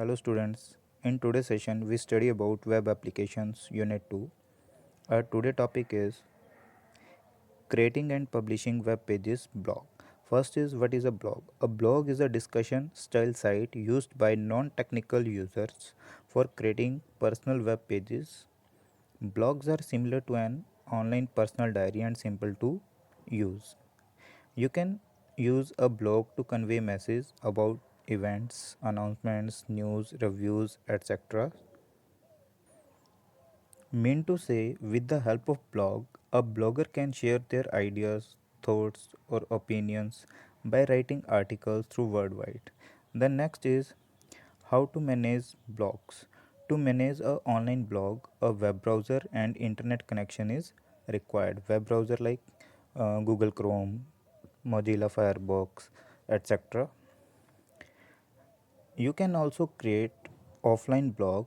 Hello students, in today's session we study about web applications unit 2. Our today topic is creating and publishing web pages blog. First is what is a blog? A blog is a discussion style site used by non-technical users for creating personal web pages. Blogs are similar to an online personal diary and simple to use. You can use a blog to convey messages about events, announcements, news, reviews, etc. Mean to say, with the help of blog, a blogger can share their ideas, thoughts, or opinions by writing articles through worldwide. The next is how to manage blogs. To manage a online blog, a web browser and internet connection is required. Web browser like Google Chrome, Mozilla Firefox, etc. You can also create offline blog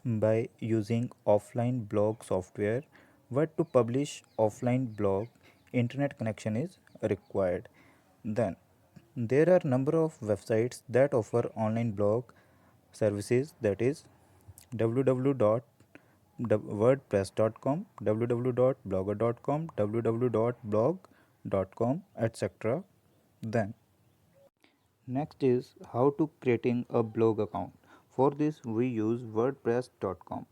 by using offline blog software, but to publish offline blog internet connection is required. Then there are number of websites that offer online blog services, that is www.wordpress.com, www.blogger.com, www.blog.com, etc. Then next is how to creating a blog account. For this we use wordpress.com.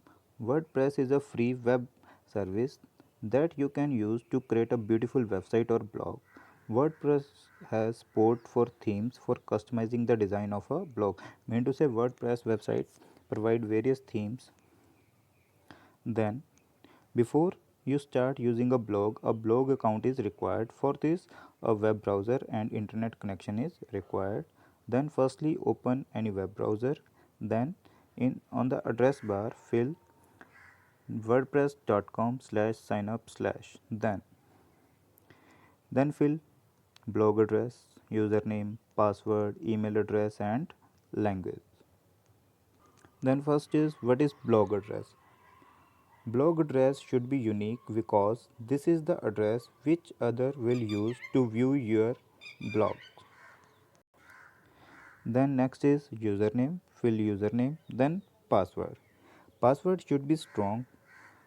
WordPress is a free web service that you can use to create a beautiful website or blog. WordPress has support for themes for customizing the design of a blog. Mean to say, WordPress website provide various themes. Then before you start using a blog account is required. For this, a web browser and internet connection is required. Then firstly open any web browser. Then in on the address bar fill wordpress.com/signup/. Then fill blog address, username, password, email address and language. Then first is what is blog address? Blog address should be unique because this is the address which other will use to view your blog. Then next is username, fill username, then password. Password should be strong.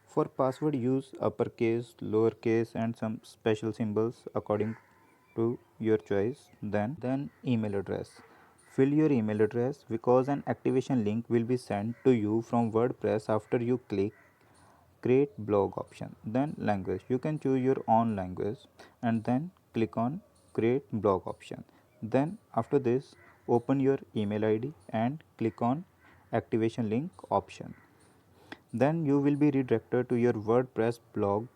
For password use uppercase, lowercase and some special symbols according to your choice. Then email address. Fill your email address because an activation link will be sent to you from WordPress after you click create blog option. Then language, you can choose your own language and then click on create blog option. Then after this open your email id and click on activation link option. Then you will be redirected to your WordPress blog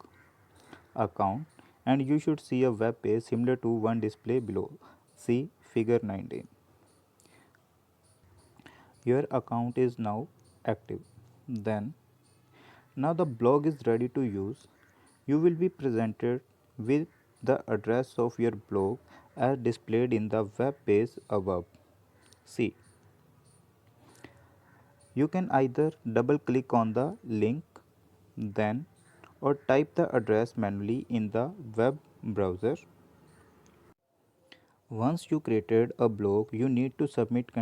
account and you should see a web page similar to one display below. See figure 19. Your account is now active. Then now the blog is ready to use. You will be presented with the address of your blog as displayed in the web page above. See, you can either double click on the link then or type the address manually in the web browser. Once you created a blog, you need to submit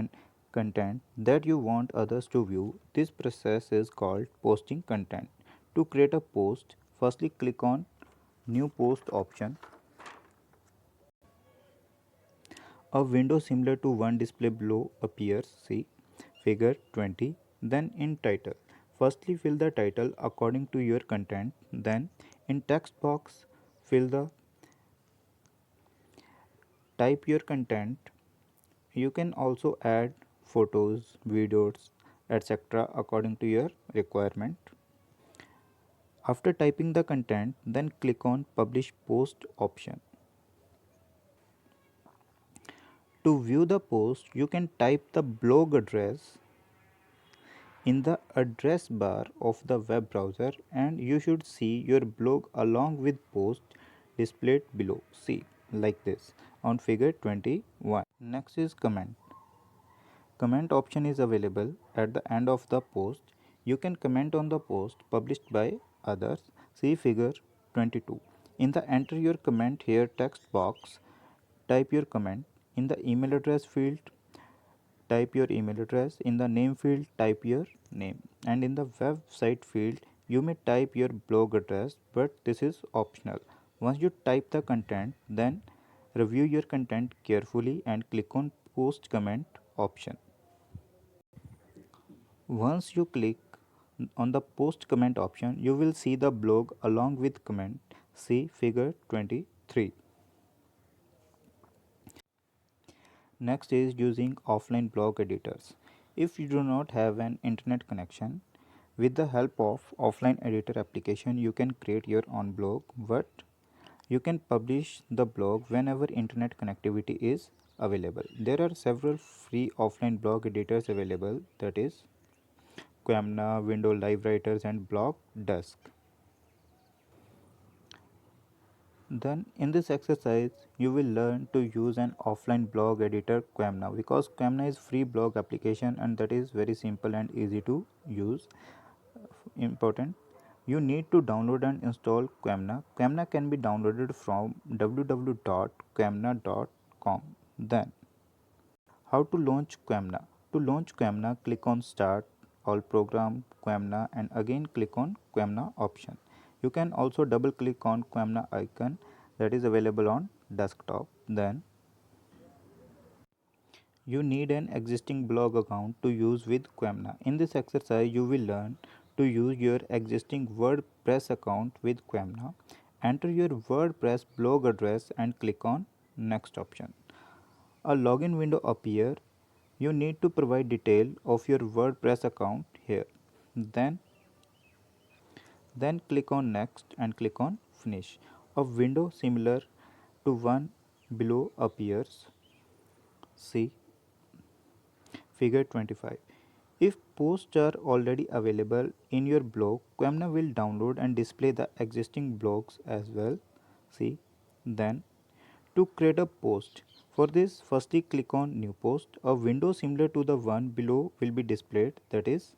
content that you want others to view. This process is called posting content. To create a post, firstly click on new post option. A window similar to one display below appears. See figure 20. Then in title, firstly fill the title according to your content. Then in text box, fill the type your content. You can also add photos, videos, etc. according to your requirement. After typing the content, then click on publish post option. To view the post, you can type the blog address in the address bar of the web browser and you should see your blog along with post displayed below. See like this on figure 21. Next is comment. Comment option is available at the end of the post. You can comment on the post published by others. See figure 22. In the enter your comment here text box, type your comment. In the email address field, type your email address. In the name field, type your name, and in the website field, you may type your blog address, but this is optional. Once you type the content, then review your content carefully and click on post comment option. Once you click on the post comment option, you will see the blog along with comment. See figure 23. Next is using offline blog editors. If you do not have an internet connection, with the help of offline editor application, you can create your own blog, but you can publish the blog whenever internet connectivity is available. There are several free offline blog editors available, that is Quamna, Window Live Writers and Blog Desk. Then in this exercise you will learn to use an offline blog editor Quamna, because Quamna is free blog application and that is very simple and easy to use. Important, you need to download and install Quamna. Quamna can be downloaded from www.quamna.com. Then how to launch Quamna? To launch Quamna, click on Start, All Program, Quamna, and again click on Quamna option. You can also double click on Quamna icon that is available on desktop. Then you need an existing blog account to use with Quamna. In this exercise, you will learn to use your existing WordPress account with Quamna. Enter your WordPress blog address and click on Next option. A login window appears. You need to provide detail of your WordPress account here. Then click on Next and click on Finish. A window similar to one below appears. See figure 25. If posts are already available in your blog, Quamna will download and display the existing blogs as well. See, then to create a post. For this, firstly click on New Post. A window similar to the one below will be displayed, that is,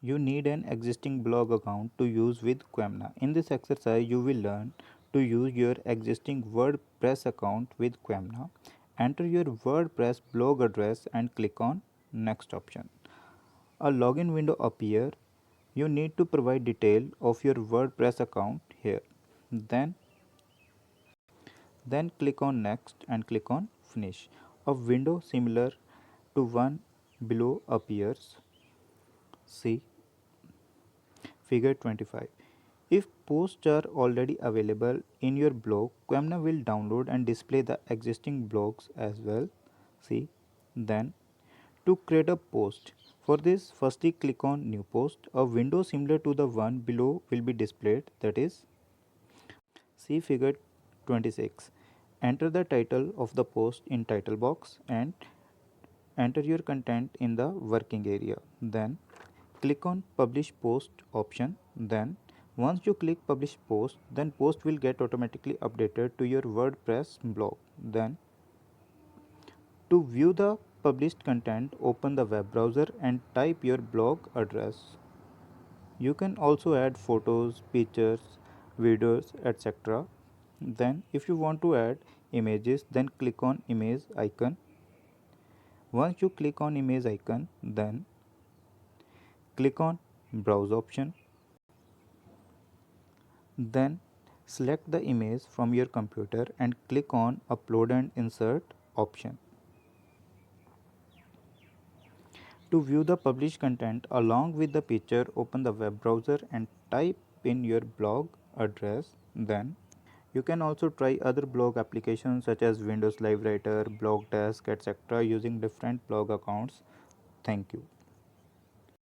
you need an existing blog account to use with Quamna. In this exercise, you will learn to use your existing WordPress account with Quamna. Enter your WordPress blog address and click on Next option. A login window appears. You need to provide detail of your WordPress account here. Then click on Next and click on Finish. A window similar to one below appears. See figure 25. If posts are already available in your blog, Quamna will download and display the existing blogs as well. See, then to create a post. For this, firstly click on New Post. A window similar to the one below will be displayed, that is, see figure 26. Enter the title of the post in title box and enter your content in the working area. Then click on Publish Post option. Then once you click Publish Post, then post will get automatically updated to your WordPress blog. Then to view the published content, open the web browser and type your blog address. You can also add photos, pictures, videos, etc. Then if you want to add images, then click on image icon. Once you click on image icon, then click on browse option. Then select the image from your computer and click on upload and insert option. To view the published content along with the picture, open the web browser and type in your blog address. Then you can also try other blog applications such as Windows Live Writer, Blog Desk, etc. using different blog accounts. Thank you.